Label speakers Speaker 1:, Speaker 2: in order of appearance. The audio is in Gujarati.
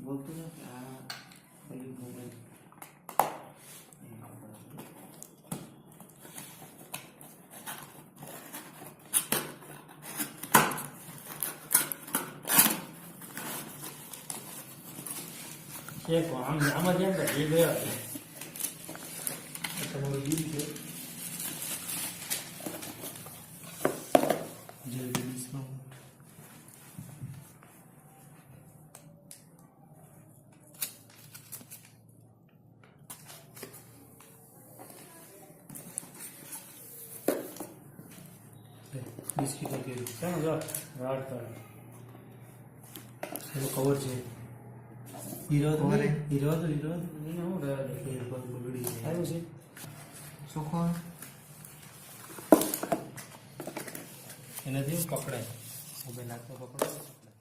Speaker 1: બોલતું નથી આ ખાલી મોબાઈલ
Speaker 2: એક આમાં જેમ કે એ ગયા તમારું બિલ છે જે ડિસ્કાઉન્ટ બિસ્કિટ કે ચાલો જો રાડ કર એનું કવર છે હીરો તો હીરો એને હું રાડ કે પગ બગડી જાય આવ્યું છે
Speaker 1: સુખો
Speaker 2: એનાથી પકડાય મોબાઈલ હાથમાં પકડાય